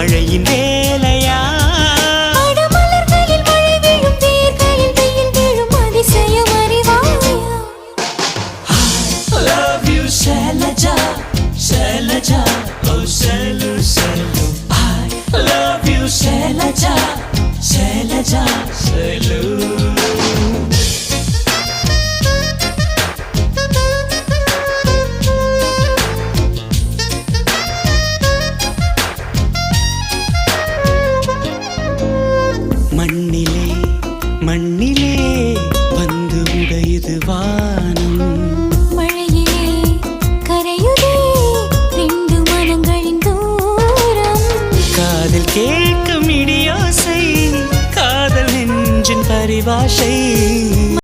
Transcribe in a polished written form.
மழையின் வேலையா? மலர்களில் மழை விழும், வேர்களில் வெயில் விழும், அதிசயம் அறிவாயா? I love you Shailaja, Shailaja, oh Shailu, Shailu. I love you Shailaja, Shailaja, Shailu. மண்ணிலே மண்ணிலே வந்து உடையுது வானம், மழையிலே கரையுதே ரெண்டு மனங்களின் தூரம். காதில் கேட்கும் இடியோசை, காதல் நெஞ்சின் பரிபாஷை.